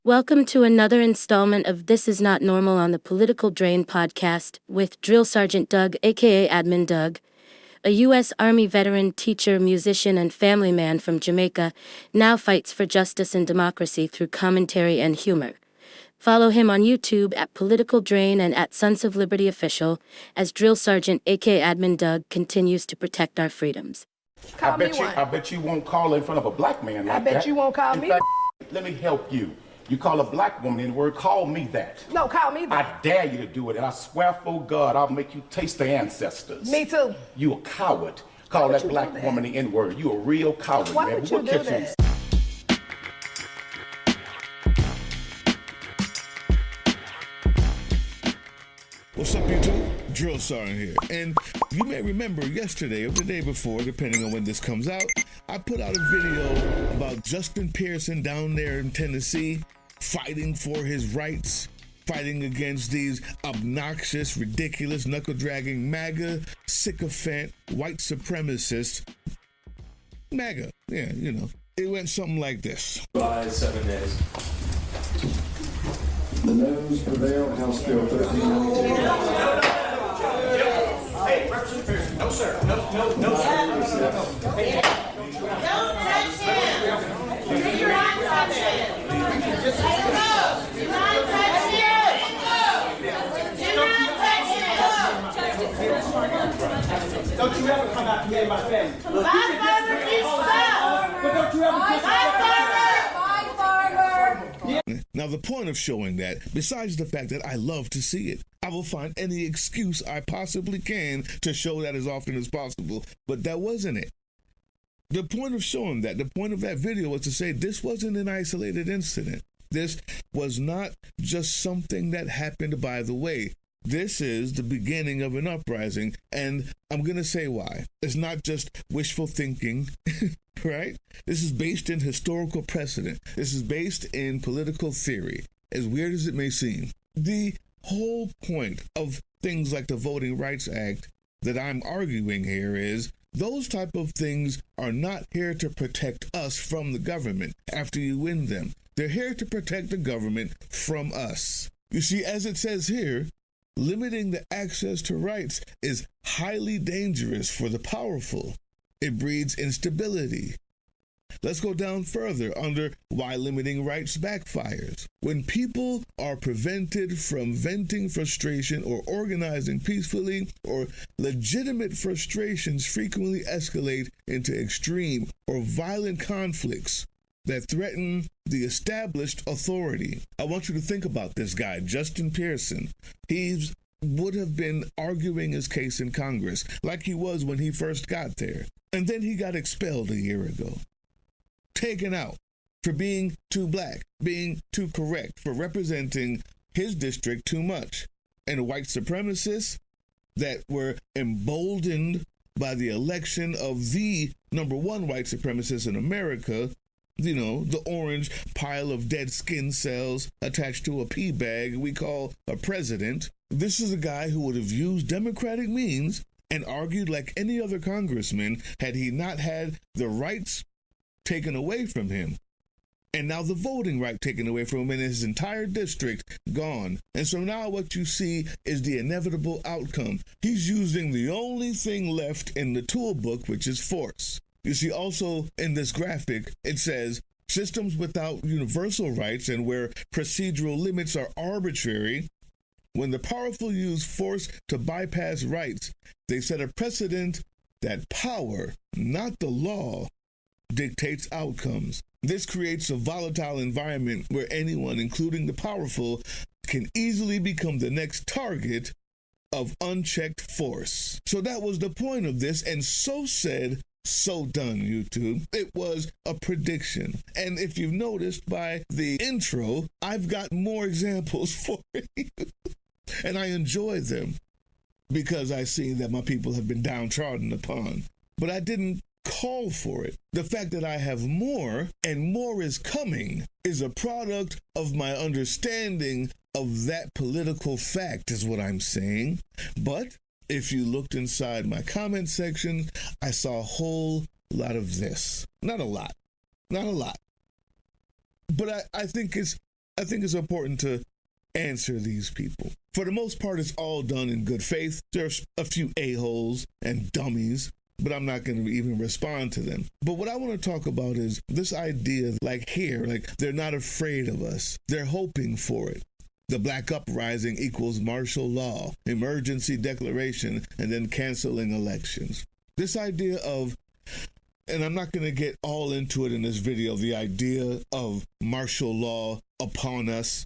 Welcome to another installment of This Is Not Normal on the Political Drain podcast with Drill Sergeant Doug, aka Admin Doug, a U.S. Army veteran, teacher, musician, and family man from Jamaica, now fights for justice and democracy through commentary and humor. Follow him on YouTube at Political Drain and at Sons of Liberty Official as Drill Sergeant, aka Admin Doug, continues to protect our freedoms. I bet you won't call in front of a black man like that. I bet you won't call me. In fact, let me help you. You call a black woman in the word, call me that. No, call me that. I dare you to do it, and I swear for God, I'll make you taste the ancestors. Me too. You a coward. Call that black woman the N-word. You a real coward, Why man. would you do that? What's up, YouTube? Drill Sergeant here. And you may remember yesterday or the day before, depending on when this comes out, I put out a video about Justin Pearson down there in Tennessee fighting for his rights, fighting against these obnoxious, ridiculous, knuckle-dragging MAGA, sycophant, white supremacists. MAGA, yeah, you know. It went something like this. 7 days. The noes prevail. House Bill 1319. Hey, Representative Pearson. No, sir. No, sir. Hey. Don't touch him! Do your not touch him! Let him go! Do not touch him! Do not touch him! Don't you ever come out here, my family. My farmer is stuck! But don't you ever My farmer! Now, the point of showing that, besides the fact that I love to see it, I will find any excuse I possibly can to show that as often as possible, but that wasn't it. The point of showing that, the point of that video was to say this wasn't an isolated incident. This was not just something that happened by the way. This is the beginning of an uprising, and I'm going to say why. It's not just wishful thinking, right? This is based in historical precedent. This is based in political theory, as weird as it may seem. The whole point of things like the Voting Rights Act that I'm arguing here is those type of things are not here to protect us from the government after you win them. They're here to protect the government from us. You see, as it says here, limiting the access to rights is highly dangerous for the powerful. It breeds instability. Let's go down further under why limiting rights backfires. When people are prevented from venting frustration or organizing peacefully, or legitimate frustrations frequently escalate into extreme or violent conflicts that threaten the established authority. I want you to think about this guy, Justin Pearson. He would have been arguing his case in Congress like he was when he first got there. And then he got expelled a year ago. Taken out for being too black, being too correct, for representing his district too much. And white supremacists that were emboldened by the election of the number one white supremacist in America, you know, the orange pile of dead skin cells attached to a pea bag we call a president. This is a guy who would have used democratic means and argued like any other congressman had he not had the rights taken away from him. And now the voting right taken away from him and his entire district gone. And so now what you see is the inevitable outcome. He's using the only thing left in the toolbook, which is force. You see also in this graphic, it says systems without universal rights and where procedural limits are arbitrary. When the powerful use force to bypass rights, they set a precedent that power, not the law, dictates outcomes. This creates a volatile environment where anyone, including the powerful, can easily become the next target of unchecked force. So that was the point of this, and so said, so done, YouTube. It was a prediction. And if you've noticed by the intro, I've got more examples for you. And I enjoy them because I see that my people have been downtrodden upon. But I didn't call for it. The fact that I have more and more is coming is a product of my understanding of that political fact is what I'm saying. But if you looked inside my comment section, I saw a whole lot of this. Not a lot. But I think it's I think it's important to answer these people. For the most part, it's all done in good faith. There's a few a-holes and dummies, but I'm not going to even respond to them. But what I want to talk about is this idea, like they're not afraid of us. They're hoping for it. The black uprising equals martial law, emergency declaration, and then canceling elections. This idea of, and I'm not going to get all into it in this video, the idea of martial law upon us.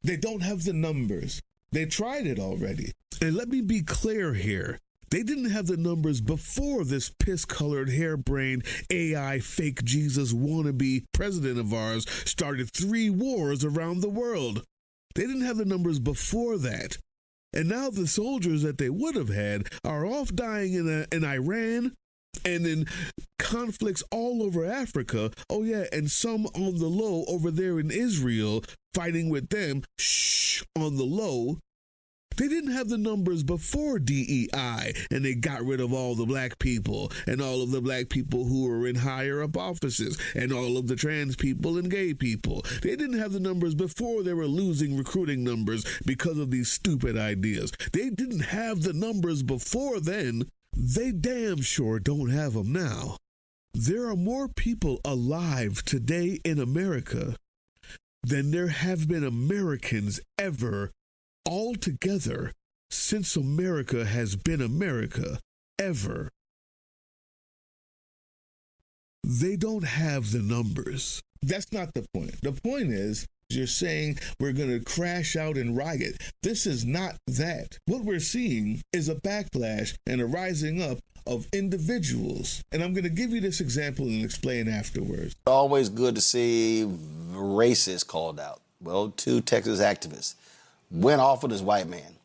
They don't have the numbers. They tried it already. And let me be clear here. They didn't have the numbers before this piss-colored, harebrained, AI, fake Jesus wannabe president of ours started 3 wars around the world. They didn't have the numbers before that. And now the soldiers that they would have had are off dying in Iran and in conflicts all over Africa. Oh, yeah, and some on the low over there in Israel, fighting with them, on the low. They didn't have the numbers before DEI, and they got rid of all the black people and all of the black people who were in higher up offices and all of the trans people and gay people. They didn't have the numbers before they were losing recruiting numbers because of these stupid ideas. They didn't have the numbers before then. They damn sure don't have them now. There are more people alive today in America than there have been Americans ever altogether since America has been America, ever. They don't have the numbers. That's not the point. The point is, you're saying we're going to crash out and riot. This is not that. What we're seeing is a backlash and a rising up of individuals. And I'm going to give you this example and explain afterwards. Always good to see racists called out. Well, 2 Texas activists went off with this white man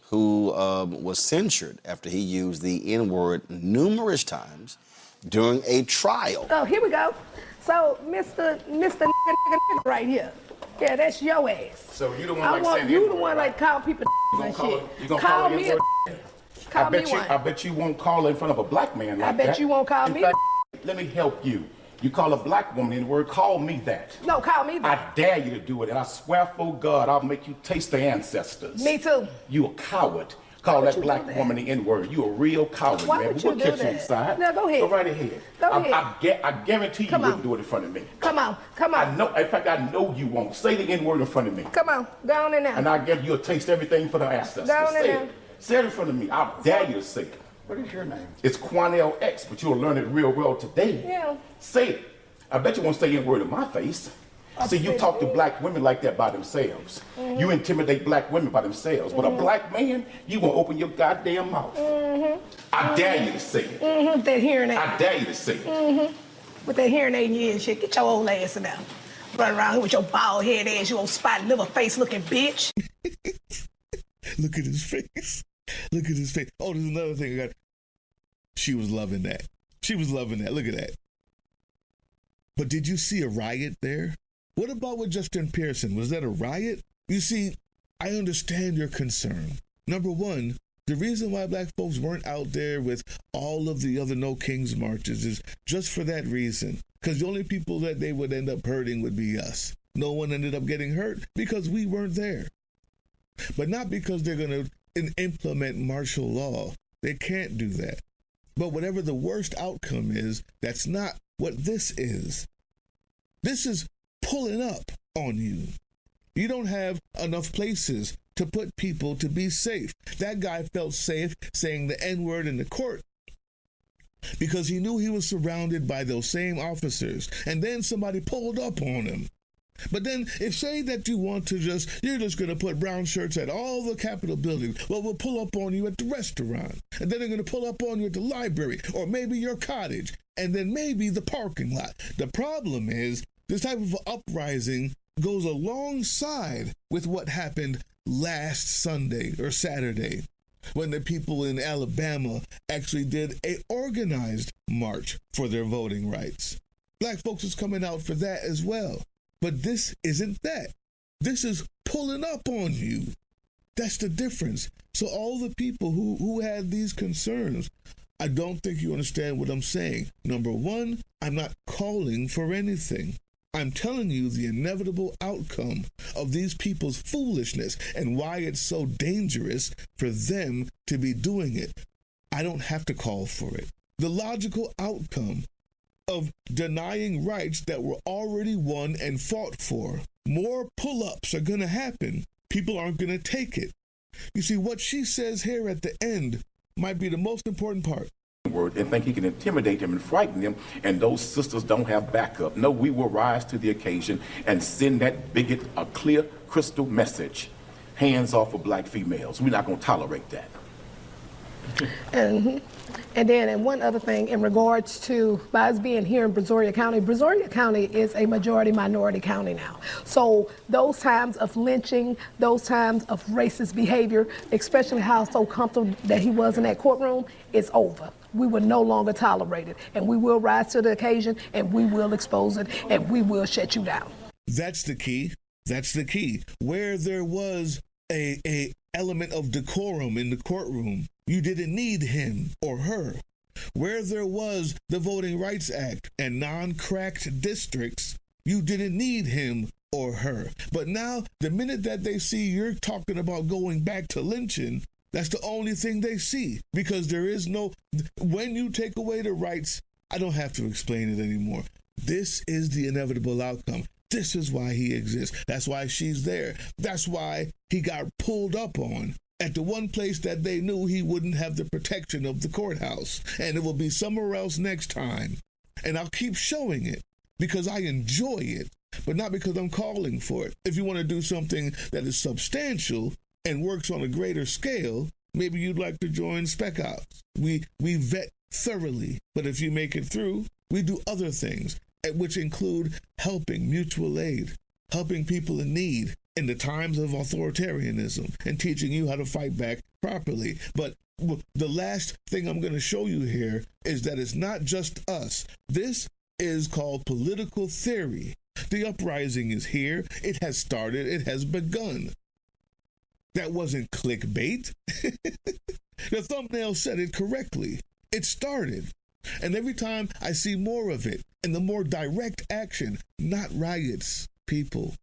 who was censured after he used the N-word numerous times during a trial. Oh, here we go. So, Mr. right here. Yeah, that's your ass. So you the one I like want saying you the the one N-word, like call people You and gonna shit. call, you gonna call me me Call me one. I bet you won't call in front of a black man like I that. bet you won't call In me fact, let me help you. You call a black woman in the word, call me that. No, call me that. I dare you to do it, and I swear for God, I'll make you taste the ancestors. Me too. You a coward. Call that black woman the N-word. You a real coward, Why man. would But you we'll do catch you that? inside. No, go ahead. Go right ahead. Go ahead. I guarantee you Come wouldn't on. do it in front of me. Come on. I know. In fact, I know you won't. Say the N-word in front of me. Come on. Go on in there. And I guess you'll taste everything for the ancestors. Down in Say there. it. Say it in front of me. I dare you to say it. What is your name? It's Quanell X, but you'll learn it real well today. Yeah. Say it. I bet you won't say any word in my face. See, you talk to black women like that by themselves. Mm-hmm. You intimidate black women by themselves. But a black man, you won't open your goddamn mouth. I dare you to say it. With that hearing aid. I dare you to say it. With that hearing aid in your ear and shit. Get your old ass in there. Run around here with your bald head ass, you old spot liver face looking bitch. Look at his face. Look at his face. Oh, there's another thing I got. She was loving that. She was loving that. Look at that. But did you see a riot there? What about with Justin Pearson? Was that a riot? You see, I understand your concern. Number one, the reason why black folks weren't out there with all of the other No Kings marches is just for that reason. Because the only people that they would end up hurting would be us. No one ended up getting hurt because we weren't there. But not because they're going to implement martial law. They can't do that. But whatever the worst outcome is, that's not what this is. This is pulling up on you. You don't have enough places to put people to be safe. That guy felt safe saying the N-word in the court because he knew he was surrounded by those same officers. And then somebody pulled up on him. But then if say that you're just going to put brown shirts at all the Capitol buildings, well, we'll pull up on you at the restaurant. And then they're going to pull up on you at the library or maybe your cottage and then maybe the parking lot. The problem is this type of uprising goes alongside with what happened last Sunday or Saturday when the people in Alabama actually did an organized march for their voting rights. Black folks is coming out for that as well. But this isn't that. This is pulling up on you. That's the difference. So all the people who had these concerns, I don't think you understand what I'm saying. Number one, I'm not calling for anything. I'm telling you the inevitable outcome of these people's foolishness and why it's so dangerous for them to be doing it. I don't have to call for it. The logical outcome of denying rights that were already won and fought for. More pull-ups are going to happen. People aren't going to take it. You see, what she says here at the end might be the most important part. And think he can intimidate them and frighten them, and those sisters don't have backup. No, we will rise to the occasion and send that bigot a clear, crystal message. Hands off of black females. We're not going to tolerate that. And one other thing in regards to, by us being here in Brazoria County is a majority minority county now. So those times of lynching, those times of racist behavior, especially how so comfortable that he was in that courtroom, is over. We will no longer tolerate it, and we will rise to the occasion, and we will expose it, and we will shut you down. That's the key. That's the key. Where there was a element of decorum in the courtroom, you didn't need him or her. Where there was the Voting Rights Act and non-cracked districts, you didn't need him or her. But now, the minute that they see you're talking about going back to lynching, that's the only thing they see, because there is no, when you take away the rights, I don't have to explain it anymore. This is the inevitable outcome. This is why he exists. That's why she's there. That's why he got pulled up on at the one place that they knew he wouldn't have the protection of the courthouse. And it will be somewhere else next time. And I'll keep showing it because I enjoy it, but not because I'm calling for it. If you want to do something that is substantial and works on a greater scale, maybe you'd like to join Spec Ops. We vet thoroughly, but if you make it through, we do other things, which include helping, mutual aid, helping people in need in the times of authoritarianism, and teaching you how to fight back properly. But the last thing I'm going to show you here is that it's not just us. This is called political theory. The uprising is here. It has started. It has begun. That wasn't clickbait. The thumbnail said it correctly. It started. And every time I see more of it, and the more direct action, not riots, people.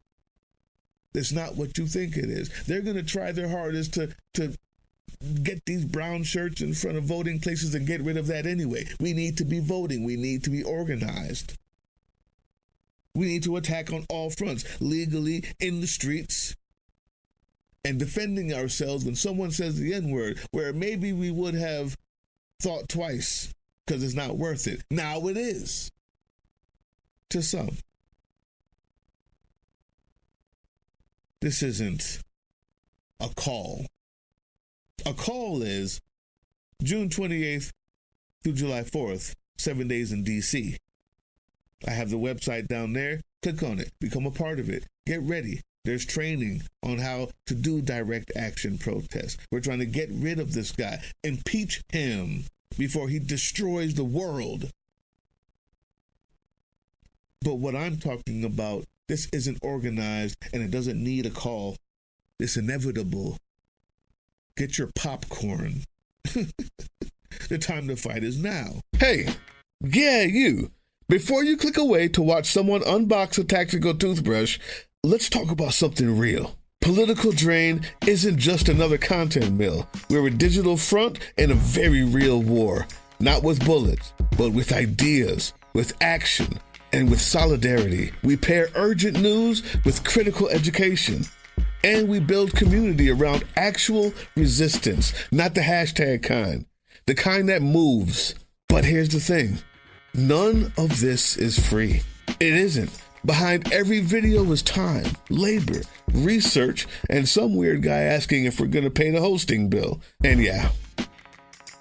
It's not what you think it is. They're going to try their hardest to get these brown shirts in front of voting places and get rid of that anyway. We need to be voting. We need to be organized. We need to attack on all fronts, legally, in the streets, and defending ourselves when someone says the N-word, where maybe we would have thought twice because it's not worth it. Now it is. To some. This isn't a call. A call is June 28th through July 4th, 7 days in D.C. I have the website down there. Click on it. Become a part of it. Get ready. There's training on how to do direct action protests. We're trying to get rid of this guy. Impeach him before he destroys the world. But what I'm talking about, this isn't organized and it doesn't need a call. It's inevitable. Get your popcorn. The time to fight is now. Hey, yeah, you. Before you click away to watch someone unbox a tactical toothbrush, let's talk about something real. Political Drain isn't just another content mill. We're a digital front in a very real war. Not with bullets, but with ideas, with action, and with solidarity. We pair urgent news with critical education. And we build community around actual resistance, not the hashtag kind. The kind that moves. But here's the thing. None of this is free. It isn't. Behind every video is time, labor, research, and some weird guy asking if we're going to pay the hosting bill. And yeah,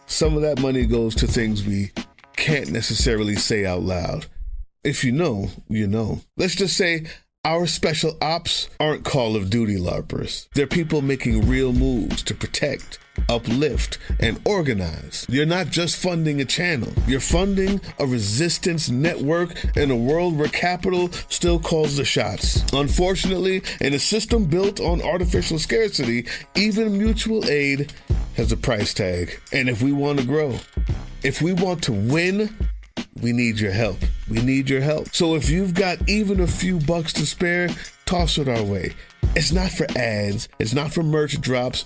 some of that money goes to things we can't necessarily say out loud. If you know, you know. Let's just say our special ops aren't Call of Duty LARPers. They're people making real moves to protect, uplift, and organize. You're not just funding a channel. You're funding a resistance network in a world where capital still calls the shots. Unfortunately, in a system built on artificial scarcity, even mutual aid has a price tag. And if we want to grow, if we want to win, we need your help. We need your help. So if you've got even a few bucks to spare, toss it our way. It's not for ads, it's not for merch drops,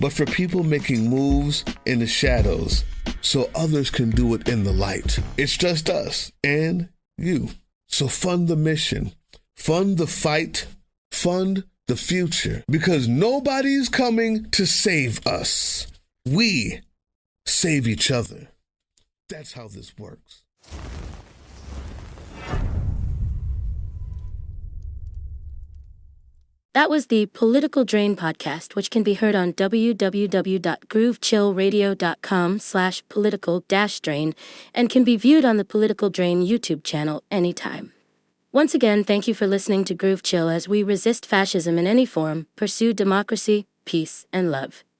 but for people making moves in the shadows so others can do it in the light. It's just us and you. So fund the mission, fund the fight, fund the future, because nobody's coming to save us. We save each other. That's how this works. That was the Political Drain podcast, which can be heard on www.groovechillradio.com/political-drain and can be viewed on the Political Drain YouTube channel anytime. Once again, thank you for listening to Groove Chill as we resist fascism in any form, pursue democracy, peace, and love.